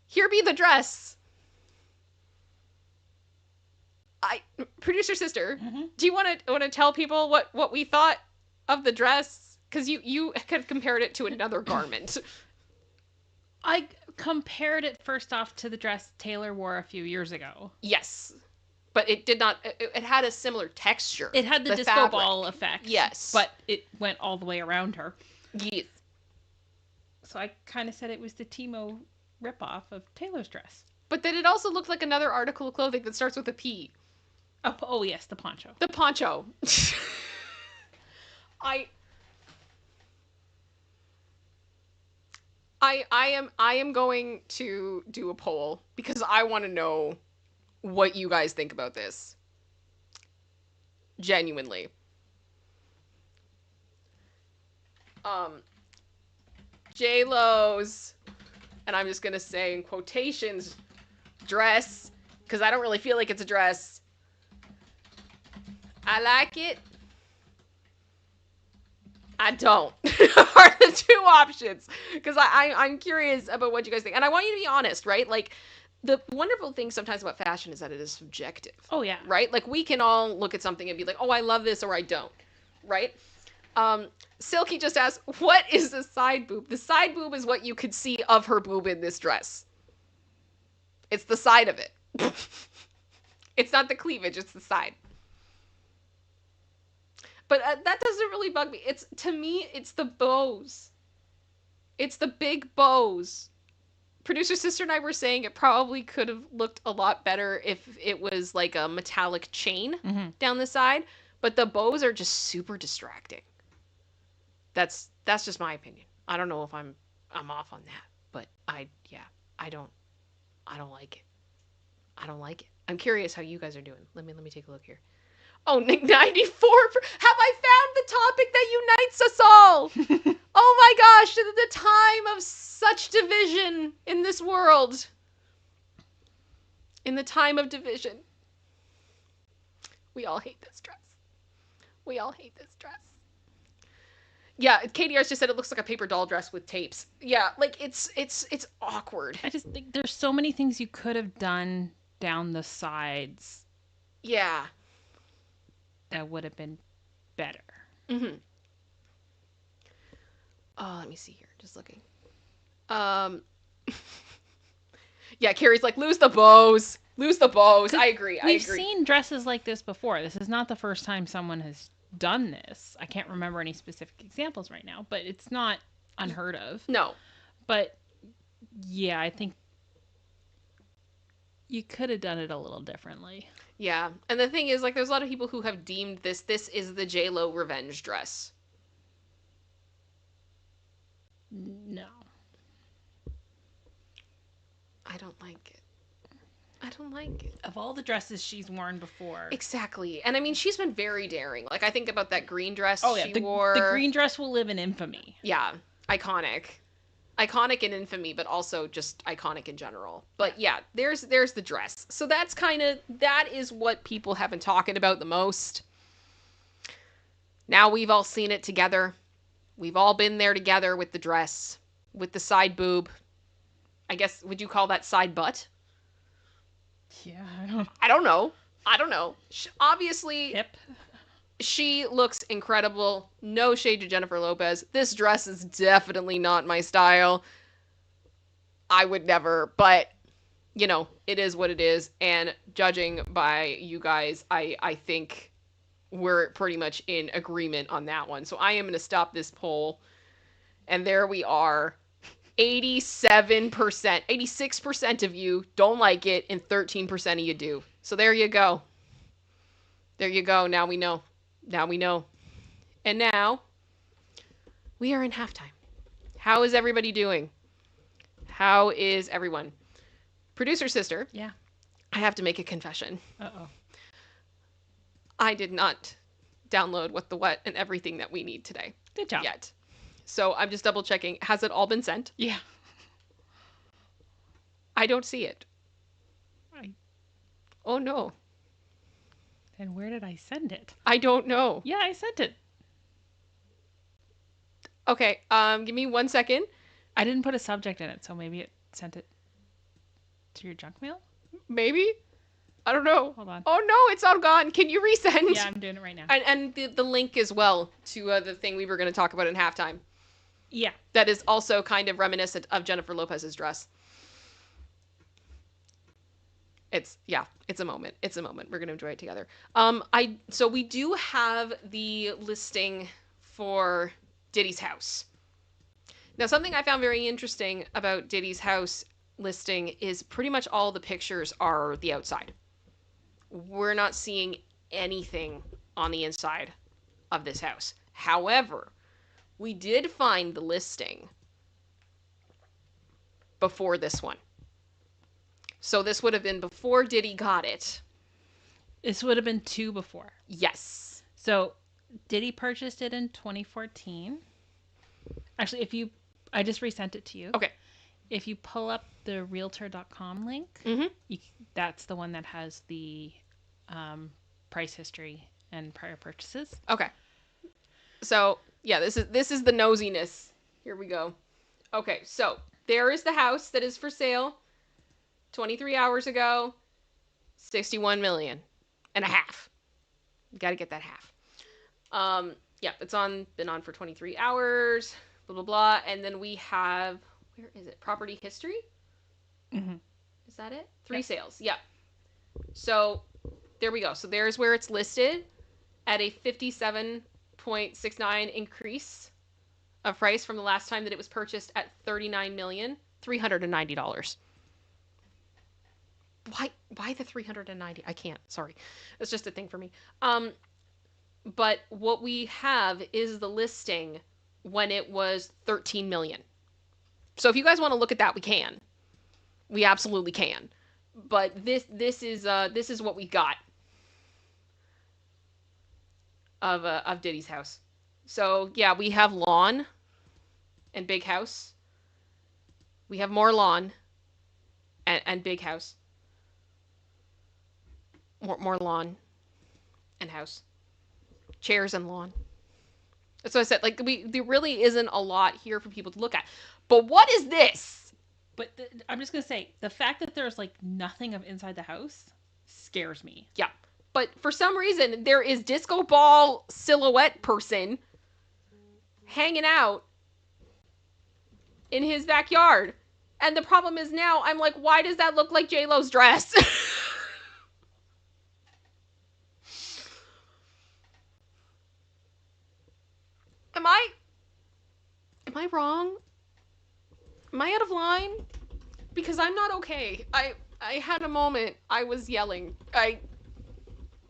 Here be the dress. Producer sister, do you want to tell people what we thought of the dress? Because you kind of compared it to another garment. I compared it first off to the dress Taylor wore a few years ago. Yes. But it did not, it had a similar texture. It had the disco fabric ball effect. Yes. But it went all the way around her. Yes. So I kind of said it was the Timo ripoff of Taylor's dress. But then it also looked like another article of clothing that starts with a P. Oh yes, the poncho. The poncho. I am going to do a poll because I want to know what you guys think about this. Genuinely. J.Lo's, and I'm just going to say in quotations, dress, because I don't really feel like it's a dress. I like it. I don't. Are the two options. Because I'm curious about what you guys think. And I want you to be honest, right? Like, the wonderful thing sometimes about fashion is that it is subjective. Oh, yeah. Right? Like, we can all look at something and be like, oh, I love this or I don't. Right? Silky just asked, what is the side boob? The side boob is what you could see of her boob in this dress. It's the side of it. It's not the cleavage, it's the side. But that doesn't really bug me. To me, it's the bows. It's the big bows. Producer Sister and I were saying it probably could have looked a lot better if it was like a metallic chain down the side, but the bows are just super distracting. That's just my opinion. I don't know if I'm off on that, but I don't like it. I don't like it. I'm curious how you guys are doing. Let me take a look here. Oh, 94. Have I found the topic that unites us all? Oh my gosh, the time of such division in this world. In the time of division. We all hate this dress. We all hate this dress. Yeah, KDR's just said it looks like a paper doll dress with tapes. Yeah, like it's awkward. I just think there's so many things you could have done down the sides. Yeah. That would have been better. Mm-hmm. Oh, let me see here. Just looking. Yeah, Carrie's like, lose the bows. Lose the bows. I agree. We've seen dresses like this before. This is not the first time someone has done this. I can't remember any specific examples right now, but it's not unheard of. No. But yeah, I think you could have done it a little differently. Yeah. And the thing is, like, there's a lot of people who have deemed this is the J.Lo revenge dress. No. I don't like it. I don't like it. Of all the dresses she's worn before. Exactly. And I mean, she's been very daring. Like, I think about that green dress she wore. The green dress will live in infamy. Yeah. Iconic. Iconic in infamy, but also just iconic in general. But yeah, there's the dress. So that is what people have been talking about the most. Now we've all seen it together. We've all been there together with the dress, with the side boob. I guess, would you call that side butt? Yeah, I don't know. Obviously, hip. She looks incredible. No shade to Jennifer Lopez. This dress is definitely not my style. I would never, but you know, it is what it is. And judging by you guys, I think we're pretty much in agreement on that one. So I am going to stop this poll. And there we are. 87%, 86% of you don't like it, and 13% of you do. So there you go. There you go. Now we know. Now we know. And now we are in halftime. How is everybody doing? How is everyone? Producer sister. Yeah. I have to make a confession. Uh-oh. I did not download What the What and everything that we need today. Good job. Yet. So I'm just double checking. Has it all been sent? Yeah. I don't see it. Oh no. Then where did I send it? I don't know. Yeah, I sent it. Okay, give me 1 second. I didn't put a subject in it, so maybe it sent it to your junk mail? Maybe? I don't know. Hold on. Oh no, it's all gone. Can you resend? Yeah, I'm doing it right now. And the link as well to the thing we were going to talk about in halftime. Yeah. That is also kind of reminiscent of Jennifer Lopez's dress. It's a moment. It's a moment. We're going to enjoy it together. So we do have the listing for Diddy's house. Now, something I found very interesting about Diddy's house listing is pretty much all the pictures are the outside. We're not seeing anything on the inside of this house. However, we did find the listing before this one. So this would have been before Diddy got it. This would have been 2 before. Yes. So Diddy purchased it in 2014. Actually, I just resent it to you. Okay. If you pull up the realtor.com link, that's the one that has the price history and prior purchases. Okay. So, yeah, this is the nosiness. Here we go. Okay, so there is the house that is for sale 23 hours ago, 61 million and a half. You got to get that half. Yeah, been on for 23 hours, blah, blah, blah. And then we have, where is it? Property history? Mm-hmm. Is that it? 3 sales. Yeah. So there we go. So there's where it's listed at a 57.69 increase of price from the last time that it was purchased at 39 million. $390. Why the 390? I can't. Sorry. It's just a thing for me. But what we have is the listing when it was 13 million. So if you guys want to look at that, we can. We absolutely can. But this is what we got of Diddy's house. So yeah, we have lawn and big house. We have more lawn and big house. More lawn and house. Chairs and lawn. So I said, like, there really isn't a lot here for people to look at. But what is this? But I'm just gonna say, the fact that there's like nothing of inside the house scares me. Yeah. But for some reason, there is disco ball silhouette person hanging out in his backyard. And the problem is now, I'm like, why does that look like J.Lo's dress? Am I wrong? Am I out of line? Because I'm not okay. I had a moment. I was yelling.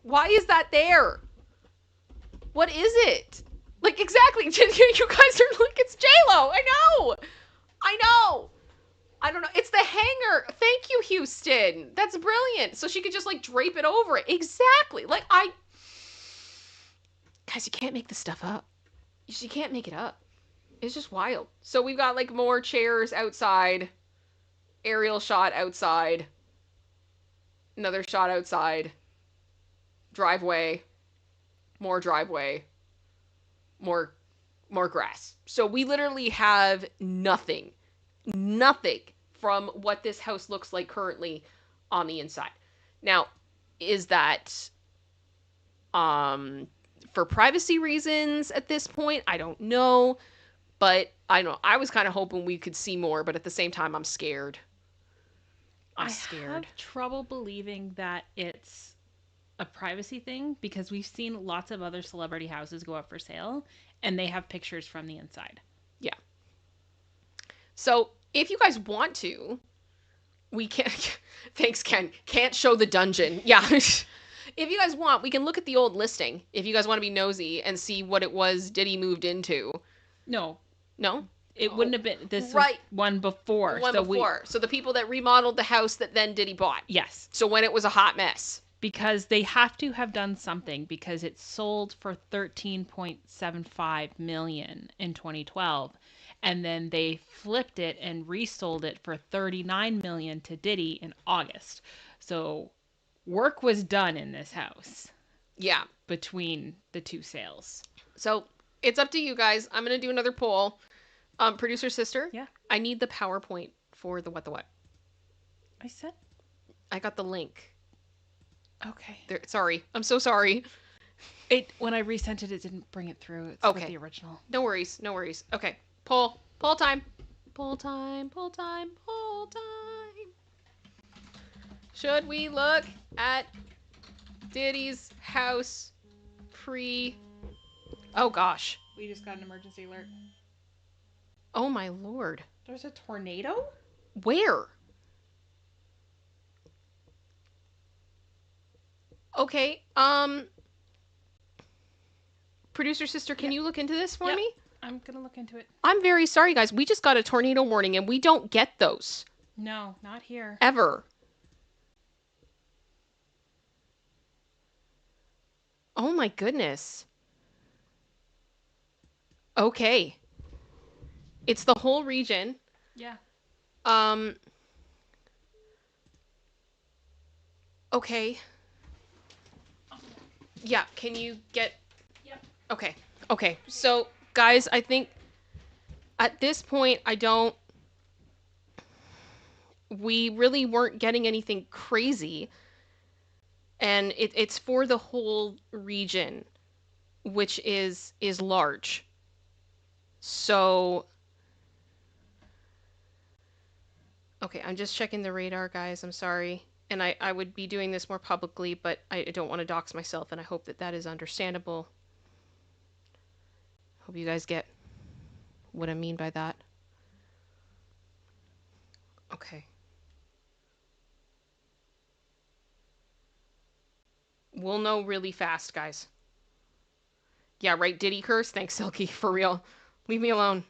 Why is that there? What is it? Like, exactly. You guys are like, it's J.Lo. I know. I don't know. It's the hanger. Thank you, Houston. That's brilliant. So she could just like drape it over it. Exactly. Like, guys, you can't make this stuff up. You can't make it up. It's just wild. So we've got like more chairs outside, aerial shot outside, another shot outside, driveway, more grass. So we literally have nothing from what this house looks like currently on the inside. Now, is that for privacy reasons at this point? I don't know. But I don't know. I was kind of hoping we could see more, but at the same time, I'm scared. I have trouble believing that it's a privacy thing because we've seen lots of other celebrity houses go up for sale and they have pictures from the inside. Yeah. So if you guys want to, we can. Thanks, Ken. Can't show the dungeon. Yeah. If you guys want, we can look at the old listing. If you guys want to be nosy and see what it was Diddy moved into. No. No? It wouldn't have been this right. One before. So the people that remodeled the house that then Diddy bought. Yes. So when it was a hot mess. Because they have to have done something because it sold for $13.75 million in 2012. And then they flipped it and resold it for $39 million to Diddy in August. So work was done in this house. Yeah. Between the two sales. So it's up to you guys. I'm going to do another poll. Producer sister. Yeah. I need the PowerPoint for the What the What. I got the link. Okay. There, sorry. I'm so sorry. When I resent it, it didn't bring it through. It's okay. the original. No worries. Okay. Poll time. Should we look at Diddy's house pre... Oh, gosh. We just got an emergency alert. Oh, my Lord. There's a tornado? Where? Okay, producer sister, can you look into this for me? I'm gonna look into it. I'm very sorry, guys. We just got a tornado warning, and we don't get those. No, not here. Ever. Oh, my goodness. Okay. It's the whole region. Yeah. Okay. Yeah, can you get... Yep. Okay. So, guys, I think at this point, we really weren't getting anything crazy. And it's for the whole region, which is large. So... Okay, I'm just checking the radar, guys. I'm sorry. And I would be doing this more publicly, but I don't want to dox myself, and I hope that is understandable. Hope you guys get what I mean by that. Okay. We'll know really fast, guys. Yeah, right, Diddy curse? Thanks, Silky, for real. Leave me alone.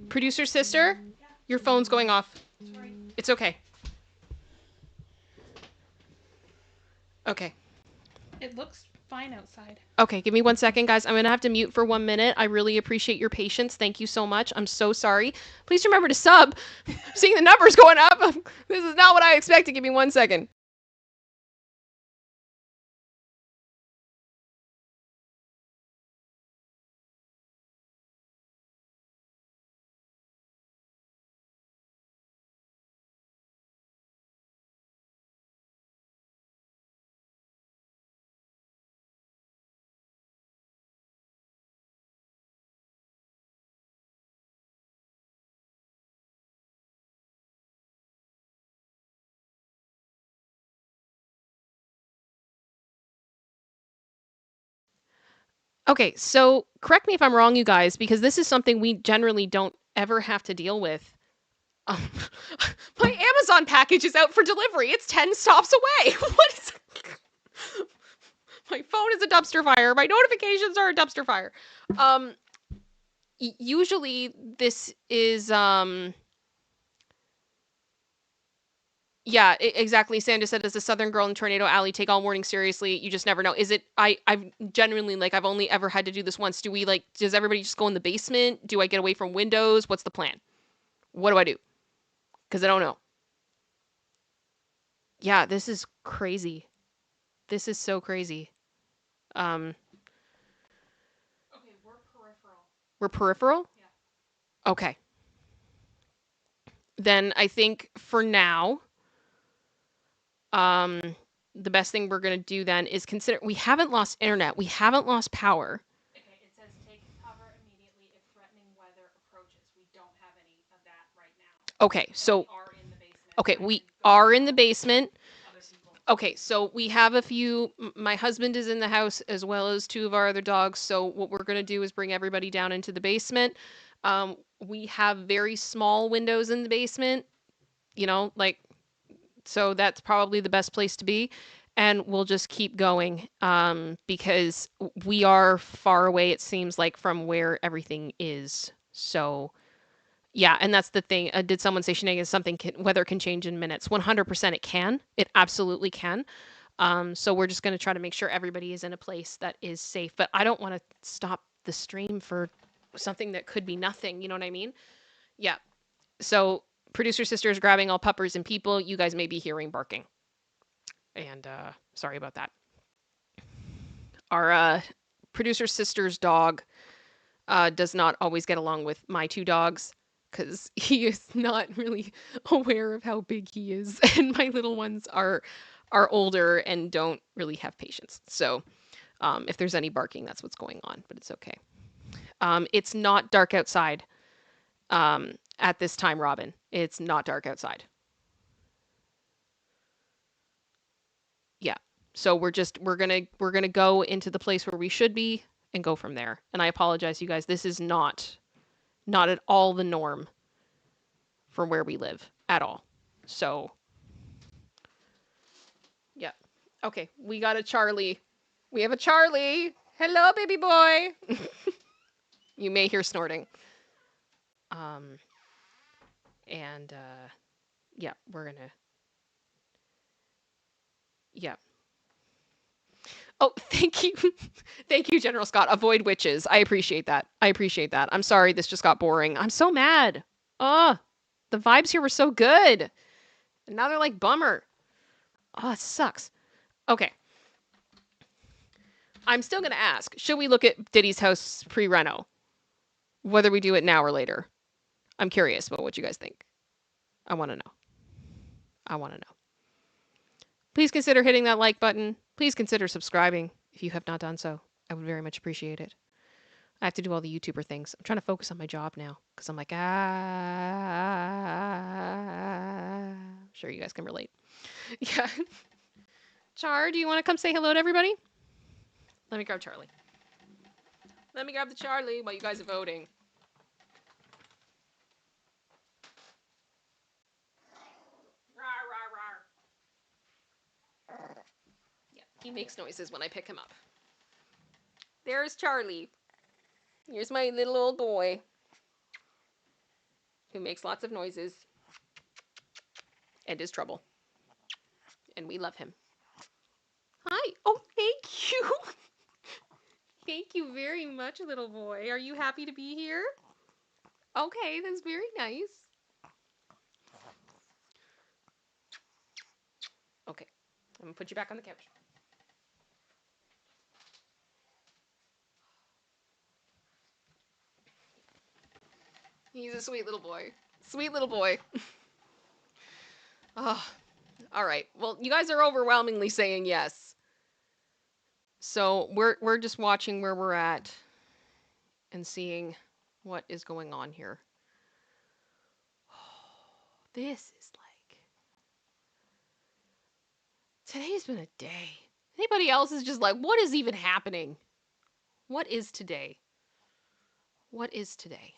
Producer sister, your phone's going off. Sorry. It's okay. Okay. It looks fine outside. Okay, give me 1 second, guys. I'm going to have to mute for 1 minute. I really appreciate your patience. Thank you so much. I'm so sorry. Please remember to sub. Seeing the numbers going up. This is not what I expected. Give me 1 second. Okay, so correct me if I'm wrong, you guys, because this is something we generally don't ever have to deal with. Um, my Amazon package is out for delivery. It's 10 stops away. What is. My phone is a dumpster fire. My notifications are a dumpster fire. Um, Usually this is yeah, exactly. Sandra said, "As a Southern girl in Tornado Alley, take all warning seriously. You just never know." Is it? I've genuinely like I've only ever had to do this once. Do we like? Does everybody just go in the basement? Do I get away from windows? What's the plan? What do I do? Because I don't know. Yeah, this is crazy. This is so crazy. Um, Okay, we're peripheral. we're peripheral. Yeah. Okay, then I think for now, um, the best thing we're gonna do then is consider we haven't lost internet. We haven't lost power. Okay, it says take cover immediately if threatening weather approaches. We don't have any of that right now. Okay, But so we are in the basement. okay, I we can go are in the tell basement. other people. Okay, so we have a few. My husband is in the house as well as two of our other dogs. So what we're gonna do is bring everybody down into the basement. We have very small windows in the basement. Like so that's probably the best place to be, and we'll just keep going because we are far away. It seems like from where everything is. So yeah, and that's the thing. Did someone say shenanigans? Something weather can change in minutes. 100% it can. It absolutely can. So we're just going to try to make sure everybody is in a place that is safe. But I don't want to stop the stream for something that could be nothing. You know what I mean? Yeah. So producer sister is grabbing all puppers and people. You guys may be hearing barking. And sorry about that. Our producer sister's dog does not always get along with my two dogs because he is not really aware of how big he is, and my little ones are older and don't really have patience. So if there's any barking, that's what's going on, but it's okay. It's not dark outside at this time, Robin. It's not dark outside. Yeah. So we're gonna go into the place where we should be and go from there. And I apologize, you guys. This is not at all the norm for where we live at all. So yeah. Okay, we got a Charlie. We have a Charlie. Hello, baby boy. You may hear snorting. Um, and yeah, we're gonna yeah. Oh, thank you. Thank you, General Scott. Avoid witches. I appreciate that. I appreciate that. I'm sorry this just got boring. I'm so mad. Oh, the vibes here were so good. And now they're like bummer. Oh, it sucks. Okay. I'm still gonna ask, should we look at Diddy's house pre-reno? Whether we do it now or later. I'm curious about what you guys think. I wanna know. I wanna know. Please consider hitting that like button. Please consider subscribing if you have not done so. I would very much appreciate it. I have to do all the YouTuber things. I'm trying to focus on my job now because I'm like, I'm sure you guys can relate. Yeah. Char, do you want to come say hello to everybody? Let me grab Charlie. Let me grab the Charlie while you guys are voting. Yeah, he makes noises when I pick him up. There's Charlie. Here's my little old boy who makes lots of noises and is trouble. And we love him. Hi. Oh, thank you. Thank you very much, little boy. Are you happy to be here? Okay, that's very nice. Okay, I'm gonna put you back on the couch. He's a sweet little boy. Sweet little boy. Oh, all right. Well, you guys are overwhelmingly saying yes. So we're just watching where we're at and seeing what is going on here. This is like today's been a day. Anybody else is just like, what is even happening? What is today? What is today?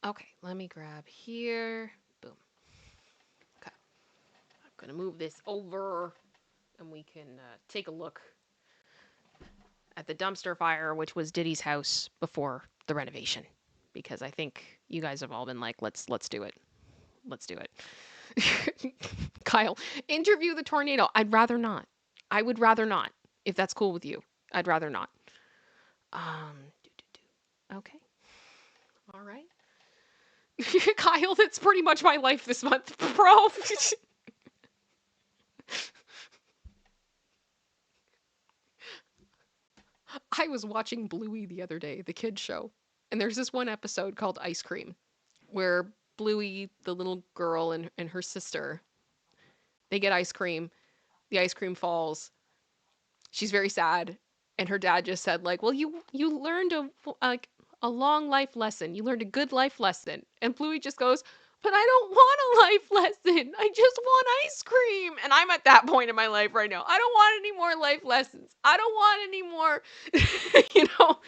Okay, let me grab here. Boom. Okay. I'm gonna move this over and we can take a look at the dumpster fire, which was Diddy's house before the renovation. Because I think you guys have all been like, let's do it. Let's do it. Kyle, interview the tornado. I'd rather not. I would rather not. If that's cool with you. I'd rather not. Okay. All right. Kyle, that's pretty much my life this month, bro. I was watching Bluey the other day, the kids show, and there's this one episode called Ice Cream, where Bluey, the little girl, and her sister, they get ice cream. The ice cream falls. She's very sad, and her dad just said like, "Well, you learned a long life lesson. You learned a good life lesson." And Bluey just goes, "But I don't want a life lesson. I just want ice cream." And I'm at that point in my life right now. I don't want any more life lessons. I don't want any more, you know,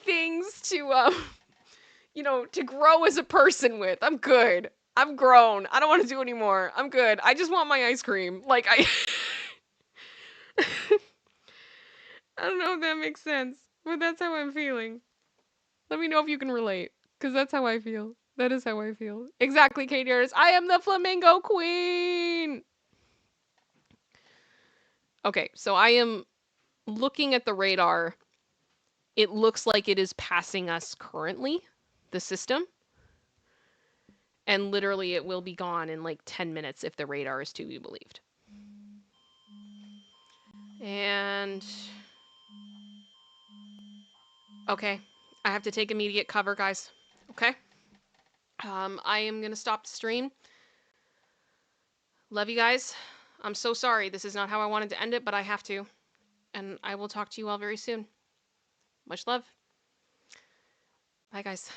things to to grow as a person with. I'm good. I'm grown. I don't want to do anymore. I'm good. I just want my ice cream. Like I I don't know if that makes sense, but that's how I'm feeling. Let me know if you can relate, because that's how I feel. That is how I feel. Exactly, Katie Harris. I am the flamingo queen. Okay, so I am looking at the radar. It looks like it is passing us currently, the system. And literally it will be gone in like 10 minutes if the radar is to be believed. And okay, I have to take immediate cover, guys. Okay? I am going to stop the stream. Love you guys. I'm so sorry. This is not how I wanted to end it, but I have to. And I will talk to you all very soon. Much love. Bye, guys.